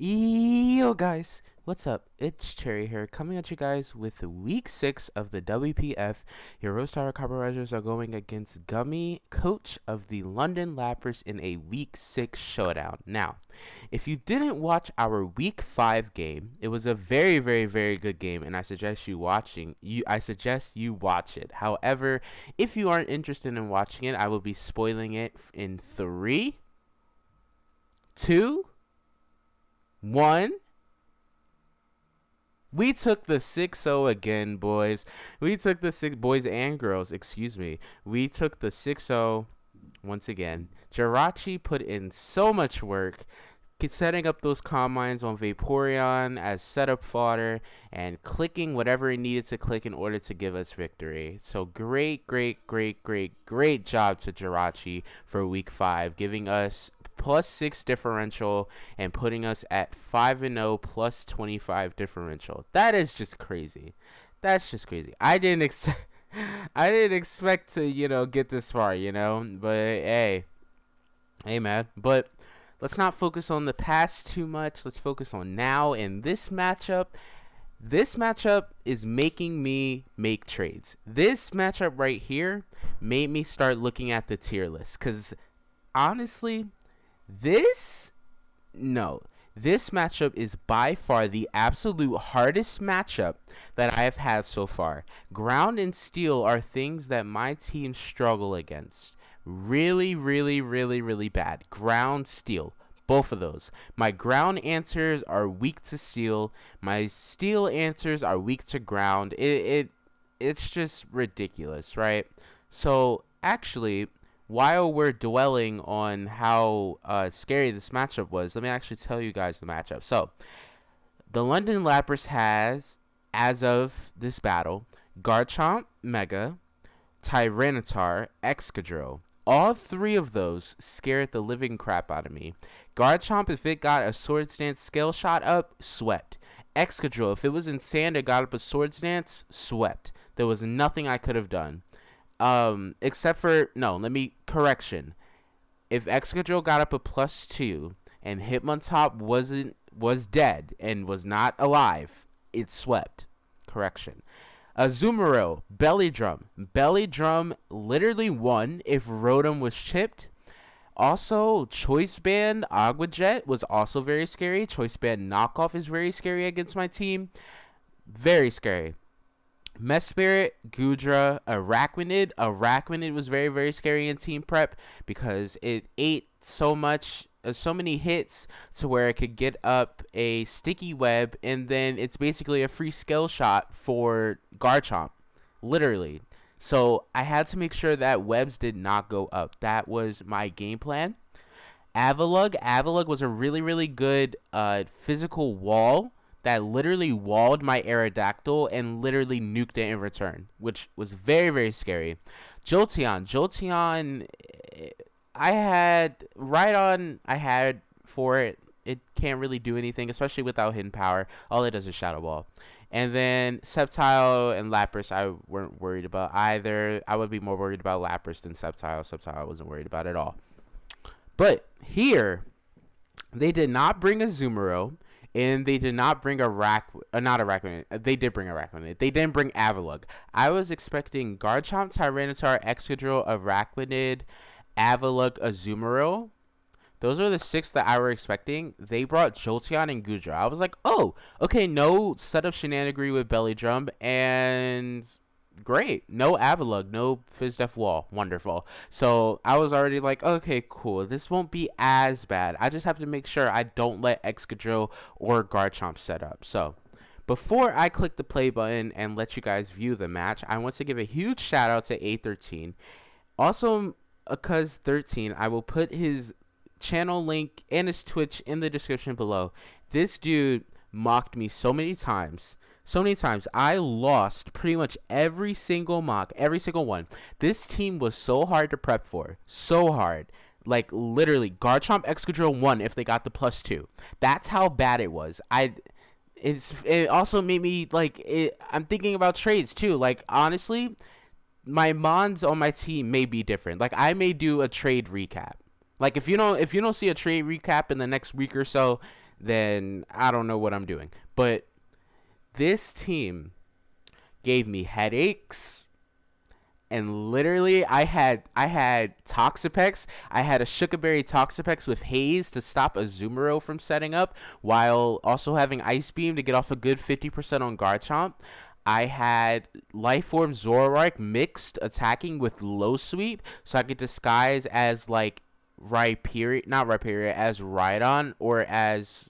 Yo guys, what's up? It's Cherry here, coming at you guys with week 6 of the WPF. Your Roastar Carburizers are going against Gummy, coach of the London Lapras, in a week 6 showdown. Now, if you didn't watch our week 5 game, it was a very, very, very good game, and I suggest you watch it. However, if you aren't interested in watching it, I will be spoiling it in 3, 2, 1. We took the 6-0 again, boys. We took the boys and girls, excuse me. We took the 6-0 once again. Jirachi put in so much work setting up those combines on Vaporeon as setup fodder and clicking whatever it needed to click in order to give us victory. So great job to Jirachi for week 5, giving us +6 differential and putting us at 5-0 plus 25 differential. That is just crazy. That's just crazy. I didn't expect to, get this far, but hey, man. But let's not focus on the past too much. Let's focus on now and this matchup. This matchup is making me make trades. This matchup right here made me start looking at the tier list, because honestly, this matchup is by far the absolute hardest matchup that I have had so far. Ground and steel are things that my team struggle against. Really bad. Ground, steel. Both of those. My ground answers are weak to steel. My steel answers are weak to ground. It's just ridiculous, right? So, actually, while we're dwelling on how scary this matchup was, let me actually tell you guys the matchup. So, the London Lapras has, as of this battle, Garchomp, Mega, Tyranitar, Excadrill. All 3 of those scared the living crap out of me. Garchomp, if it got a Swords Dance Scale Shot up, swept. Excadrill, if it was in sand and got up a Swords Dance, swept. There was nothing I could have done. Except for, correction. If Excadrill got up a +2 and Hitmontop was dead and was not alive, it swept. Correction. Azumarill, Belly Drum. Belly Drum literally won if Rotom was chipped. Also, Choice Band Agua Jet was also very scary. Choice Band Knockoff is very scary against my team. Very scary. Mesprit, Goodra, Araquanid. Araquanid was very scary in team prep because it ate so many hits to where it could get up a sticky web, and then it's basically a free skill shot for Garchomp, literally. So I had to make sure that webs did not go up. That was my game plan. Avalugg was a really good physical wall that literally walled my Aerodactyl and literally nuked it in return, which was very scary. Jolteon, I had for it. It can't really do anything, especially without hidden power. All it does is Shadow Ball. And then Sceptile and Lapras, I weren't worried about either. I would be more worried about Lapras than Sceptile. Sceptile I wasn't worried about at all. But here, they did not bring a Azumarill, and they did not bring not Araquanid. They did bring Araquanid. They didn't bring Avalugg. I was expecting Garchomp, Tyranitar, Excadrill, Araquanid, Avalugg, Azumarill. Those are the 6 that I were expecting. They brought Jolteon and Goodra. I was like, oh, okay, no setup shenanigery with Belly Drum, and great. No Avalugg, no Fizdef Wall. Wonderful. So I was already like, okay, cool. This won't be as bad. I just have to make sure I don't let Excadrill or Garchomp set up. So before I click the play button and let you guys view the match, I want to give a huge shout out to A13. Also, because 13, I will put his channel link and his Twitch in the description below. This dude mocked me so many times. I lost pretty much every single mock, every single one. This team was so hard to prep for. So hard. Like, literally, Garchomp, Excadrill won if they got the +2. That's how bad it was. It also made me, I'm thinking about trades, too. Like, honestly, my mons on my team may be different. Like, I may do a trade recap. Like, if you don't see a trade recap in the next week or so, then I don't know what I'm doing. But this team gave me headaches, and literally I had Toxapex. I had a Sugarberry Toxapex with Haze to stop a Azumarill from setting up, while also having Ice Beam to get off a good 50% on Garchomp. I had Life Orb Zoroark mixed attacking with Low Sweep, so I could disguise as like Rhyperior, not Rhyperior, as Rhydon, or as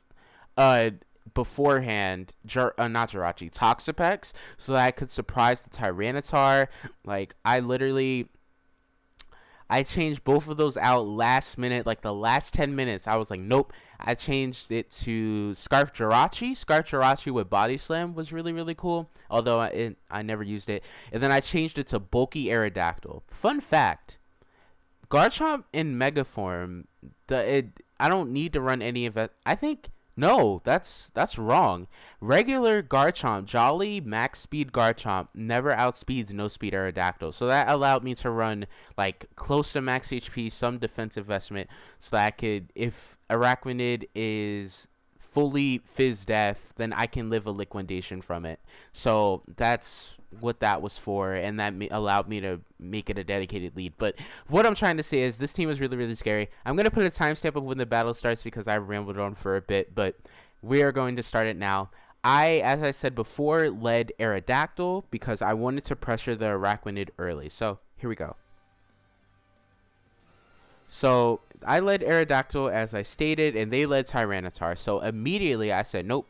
uh beforehand, not Jirachi, Toxapex, so that I could surprise the Tyranitar. Like, I changed both of those out last minute, like the last 10 minutes. I was like, nope. I changed it to Scarf Jirachi. Scarf Jirachi with Body Slam was really, really cool, although I never used it. And then I changed it to Bulky Aerodactyl. Fun fact, Garchomp in Mega Form, I don't need to run any of it. I think no, that's wrong. Regular Garchomp, Jolly Max Speed Garchomp, never outspeeds No Speed Aerodactyl. So that allowed me to run like close to max HP, some defensive investment, so that I could, if Araquanid is fully Fizz Death, then I can live a liquidation from it. So that's what that was for, and that allowed me to make it a dedicated lead. But what I'm trying to say is this team was really, really scary. I'm going to put a timestamp of when the battle starts because I rambled on for a bit, but we are going to start it now. As I said before, led Aerodactyl because I wanted to pressure the Araquanid early. So here we go. So I led Aerodactyl as I stated, and they led Tyranitar. So immediately I said, nope,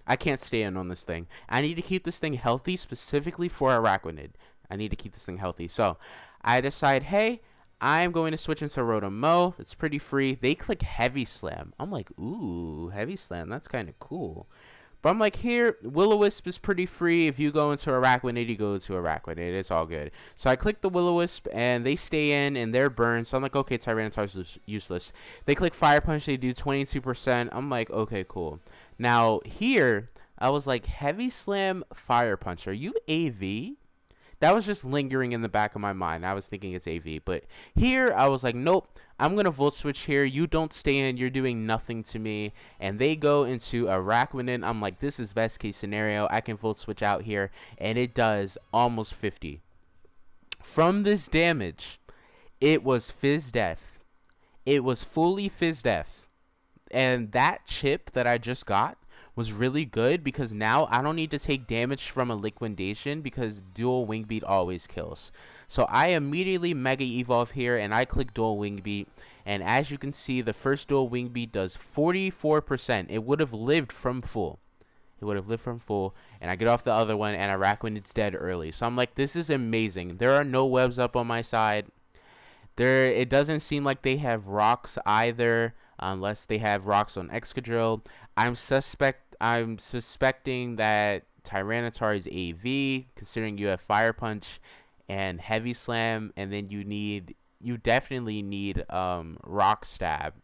I can't stay in on this thing. I need to keep this thing healthy, specifically for Araquanid. I need to keep this thing healthy. So I decide, hey, I'm going to switch into Rotom-Mow. It's pretty free. They click Heavy Slam. I'm like, ooh, Heavy Slam. That's kind of cool. But I'm like, here, Will-O-Wisp is pretty free. If you go into Araquanid, you go into Araquanid. It's all good. So I click the Will-O-Wisp, and they stay in, and they're burned. So I'm like, okay, Tyranitar's useless. They click Fire Punch. They do 22%. I'm like, okay, cool. Now, here, I was like, Heavy Slam, Fire Punch. Are you AV? That was just lingering in the back of my mind. I was thinking it's AV. But here, I was like, nope. I'm going to Volt Switch here. You don't stay in. You're doing nothing to me. And they go into Araquanid. I'm like, this is best case scenario. I can Volt Switch out here. And it does almost 50. From this damage, it was Fizz Death. It was fully Fizz Death. And that chip that I just got was really good because now I don't need to take damage from a liquidation because dual wing beat always kills. So I immediately mega evolve here and I click dual wing beat, and as you can see, the first dual wing beat does 44%. It would have lived from full. And I get off the other one and Araquanid's dead early. So I'm like, this is amazing. There are no webs up on my side. It doesn't seem like they have rocks either, unless they have rocks on Excadrill. I'm suspecting that Tyranitar is AV, considering you have Fire Punch and Heavy Slam, and then you definitely need Rock Stab,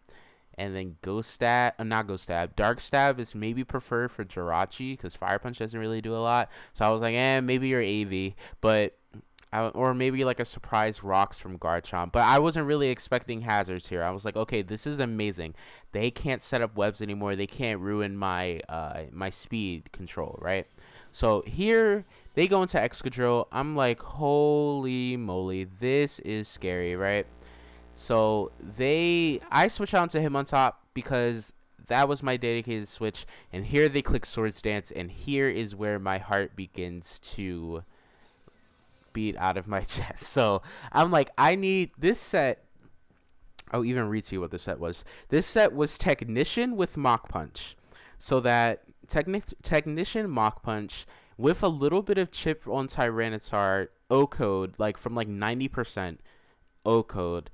and then Dark Stab is maybe preferred for Jirachi because Fire Punch doesn't really do a lot. So I was like, maybe you're AV, but or maybe like a surprise rocks from Garchomp. But I wasn't really expecting hazards here. I was like, okay, this is amazing. They can't set up webs anymore. They can't ruin my my speed control, right? So here they go into Excadrill. I'm like, holy moly, this is scary, right? So I switch on to Hitmontop because that was my dedicated switch. And here they click Swords Dance, and here is where my heart begins to beat out of my chest. So I'm like, I need this set. I'll even read to you what the set was. This set was Technician with Mach Punch. So that Technician Mach Punch with a little bit of chip on Tyranitar, O-Code, like from like 90% O-Code.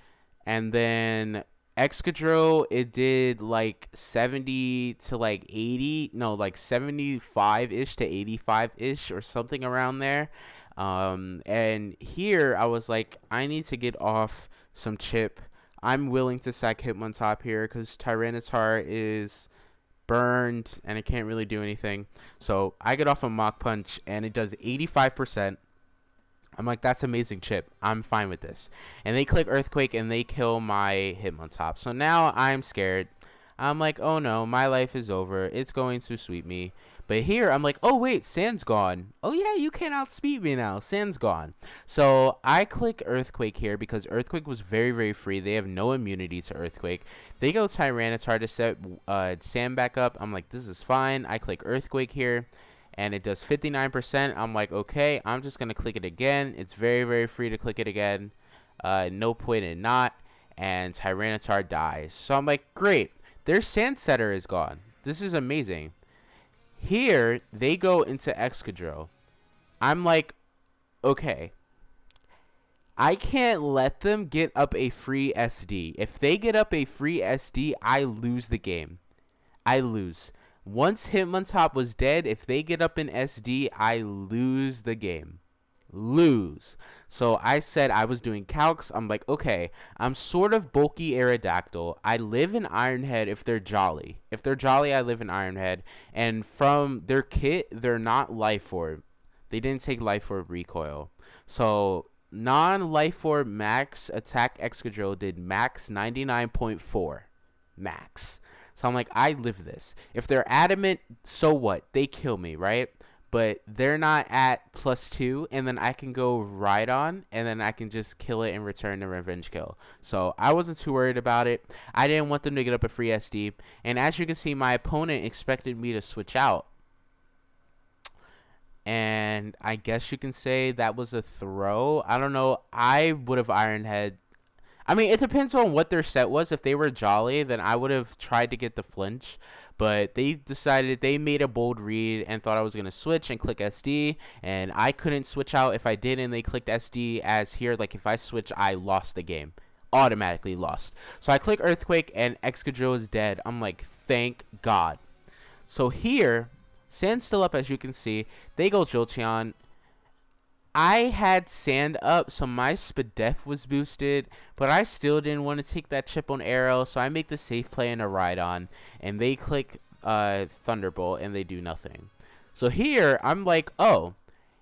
And then Excadrill, it did like 70 to like 80, no, like 75-ish to 85-ish or something around there. And here I was like, I need to get off some chip. I'm willing to sack Hitmontop here because Tyranitar is burned and it can't really do anything. So I get off a Mach Punch and it does 85%. I'm like, that's amazing chip. I'm fine with this. And they click Earthquake and they kill my Hitmontop. So now I'm scared. I'm like, oh no, my life is over. It's going to sweep me. But here, I'm like, oh wait, Sand's gone. Oh yeah, you can't outspeed me now. Sand's gone. So I click Earthquake here because Earthquake was very, very free. They have no immunity to Earthquake. They go Tyranitar to set Sand back up. I'm like, this is fine. I click Earthquake here, and it does 59%. I'm like, okay, I'm just going to click it again. It's very, very free to click it again. No point in not. And Tyranitar dies. So I'm like, great. Their Sand Setter is gone. This is amazing. Here, they go into Excadrill. I'm like, okay. I can't let them get up a free SD. If they get up a free SD, I lose the game. I lose. Once Hitmontop was dead, if they get up an SD, I lose the game. Lose. So I said I was doing calcs. I'm like, okay, I'm sort of bulky Aerodactyl. I live in Ironhead if they're jolly. If they're jolly, I live in Ironhead. And from their kit, they're not Life Orb. They didn't take Life Orb recoil. So non-Life Orb max attack Excadrill did max 99.4. Max. So I'm like, I live this. If they're adamant, so what? They kill me, right? But they're not at +2, and then I can go Rhydon, and then I can just kill it and return the revenge kill. So I wasn't too worried about it. I didn't want them to get up a free SD. And as you can see, my opponent expected me to switch out. And I guess you can say that was a throw. I don't know. I would have Ironhead. I mean, it depends on what their set was. If they were jolly, then I would have tried to get the flinch. But they decided, they made a bold read and thought I was going to switch and click SD. And I couldn't switch out if I did, and they clicked SD as here. Like, if I switch, I lost the game. Automatically lost. So I click Earthquake, and Excadrill is dead. I'm like, thank God. So here, Sand's still up, as you can see. They go Jolteon. I had Sand up, so my Spadef was boosted, but I still didn't want to take that chip on Arrow, so I make the safe play in a Rhydon, and they click Thunderbolt, and they do nothing. So here, I'm like, oh,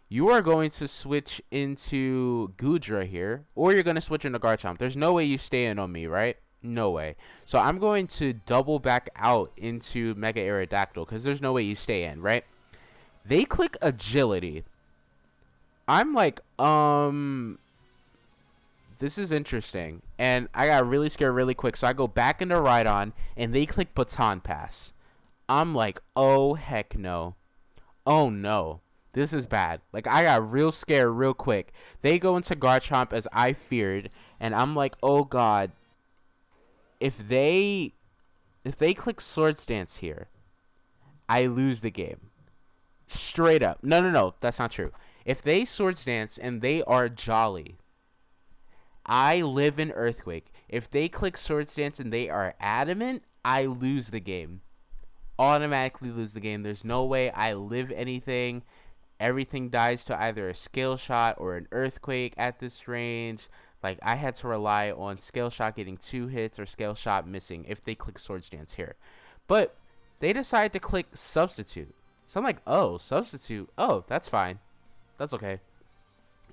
you are going to switch into Goodra here, or you're going to switch into Garchomp. There's no way you stay in on me, right? No way. So I'm going to double back out into Mega Aerodactyl, because there's no way you stay in, right? They click Agility. I'm like, this is interesting. And I got really scared really quick. So I go back into Rhydon, and they click Baton Pass. I'm like, oh, heck no. Oh, no. This is bad. Like, I got real scared real quick. They go into Garchomp as I feared. And I'm like, oh, God. If they click Swords Dance here, I lose the game. Straight up. No. That's not true. If they Swords Dance and they are jolly, I live in Earthquake. If they click Swords Dance and they are adamant, I lose the game. Automatically lose the game. There's no way I live anything. Everything dies to either a Scale Shot or an Earthquake at this range. Like, I had to rely on Scale Shot getting 2 hits or Scale Shot missing if they click Swords Dance here. But they decide to click Substitute. So I'm like, oh, Substitute. Oh, that's fine. That's okay.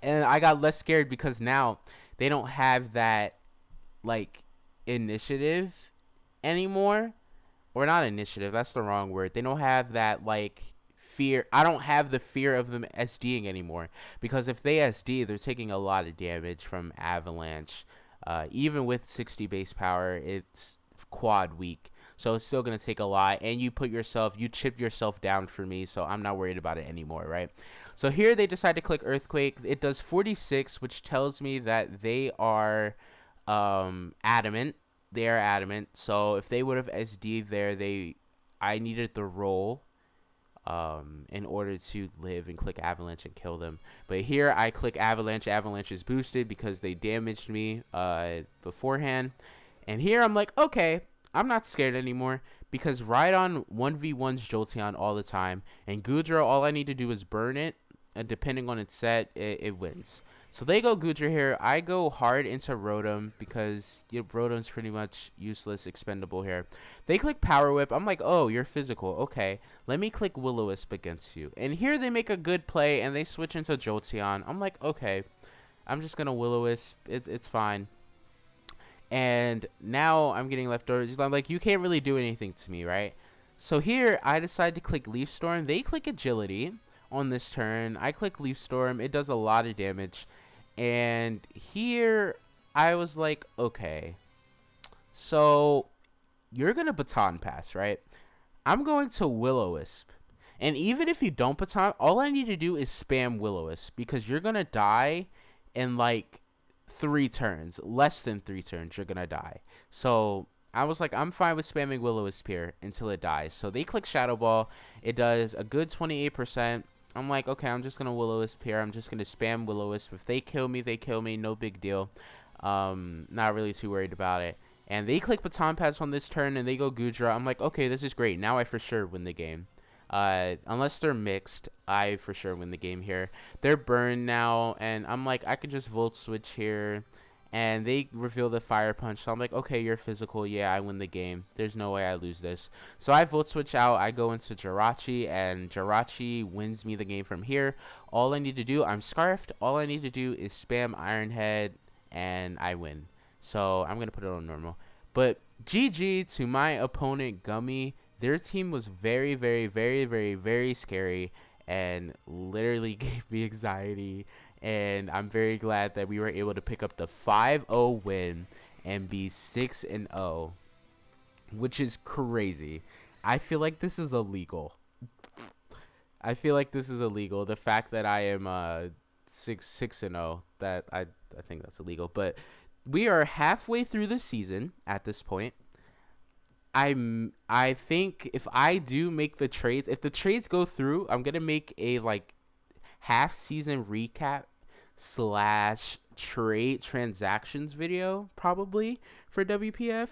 And I got less scared because now they don't have that, like, initiative anymore. Or not initiative. That's the wrong word. They don't have that, like, fear. I don't have the fear of them SDing anymore. Because if they SD, they're taking a lot of damage from Avalanche. Even with 60 base power, it's quad weak. So it's still going to take a lot. And you chip yourself down for me. So I'm not worried about it anymore, right? So here they decide to click Earthquake. It does 46, which tells me that they are adamant. They are adamant. So if they would have SD'd there, I needed the roll in order to live and click Avalanche and kill them. But here I click Avalanche. Avalanche is boosted because they damaged me beforehand. And here I'm like, okay, I'm not scared anymore because Rhydon 1v1s Jolteon all the time. And Goodra, all I need to do is burn it. And depending on its set, it wins. So they go Goodra here. I go hard into Rotom because Rotom's pretty much useless, expendable here. They click Power Whip. I'm like, oh, you're physical. Okay, let me click Will-O-Wisp against you. And here they make a good play, and they switch into Jolteon. I'm like, okay, I'm just going to Will-O-Wisp. It's fine. And now I'm getting leftovers. I'm like, you can't really do anything to me, right? So here, I decide to click Leaf Storm. They click Agility on this turn. I click Leaf Storm. It does a lot of damage. And here, I was like, okay. So, you're going to Baton Pass, right? I'm going to Will-O-Wisp. And even if you don't Baton, all I need to do is spam Will-O-Wisp. Because you're going to die in, like, 3 turns. Less than 3 turns, you're going to die. So, I was like, I'm fine with spamming Will-O-Wisp here until it dies. So, they click Shadow Ball. It does a good 28%. I'm like, okay, I'm just going to Will-O-Wisp here. I'm just going to spam Will-O-Wisp. If they kill me, they kill me. No big deal. Not really too worried about it. And they click Baton Pass on this turn, and they go Gudra. I'm like, okay, this is great. Now I for sure win the game. Unless they're mixed, I for sure win the game here. They're burned now, and I'm like, I could just Volt Switch here. And they reveal the Fire Punch, so I'm like, okay, you're physical. Yeah, I win the game. There's no way I lose this. So I Volt Switch out. I go into Jirachi, and Jirachi wins me the game from here. All I need to do, I'm Scarfed. All I need to do is spam Iron Head, and I win. So I'm going to put it on normal. But GG to my opponent, Gummy. Their team was very, very, very, very, very scary and literally gave me anxiety. And I'm very glad that we were able to pick up the 5-0 win and be 6-0, which is crazy. I feel like this is illegal. I feel like this is illegal. The fact that I am 6-0, that I think that's illegal. But we are halfway through the season at this point. I think if I do make the trades, if the trades go through, I'm gonna make a like half season recap / trade transactions video probably for WPF,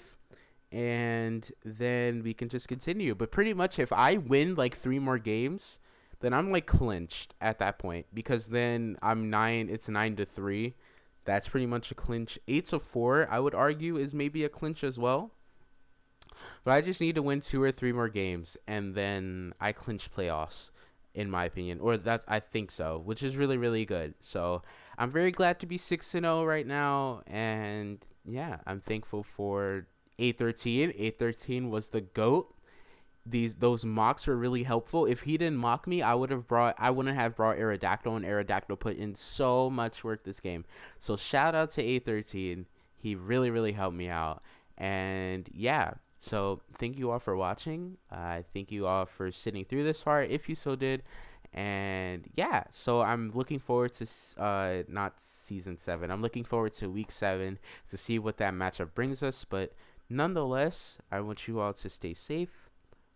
and then we can just continue. But pretty much if I win like 3 more games, then I'm like clinched at that point, because then it's 9-3. That's pretty much a clinch. 8-4 I would argue is maybe a clinch as well. But I just need to win 2 or 3 more games, and then I clinch playoffs, in my opinion. Or I think so, which is really, really good. So I'm very glad to be 6-0 right now. And yeah, I'm thankful for A13. A13 was the GOAT. Those mocks were really helpful. If he didn't mock me, I wouldn't have brought AERODACTYL, and AERODACTYL put in so much work this game. So shout out to A13. He really, really helped me out. And yeah. So thank you all for watching. Thank you all for sitting through this far, if you so did. And yeah, so I'm looking forward to not season 7. I'm looking forward to week 7 to see what that matchup brings us. But nonetheless, I want you all to stay safe,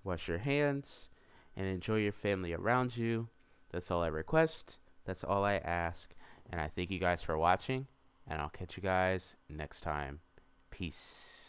wash your hands, and enjoy your family around you. That's all I request. That's all I ask. And I thank you guys for watching, and I'll catch you guys next time. Peace.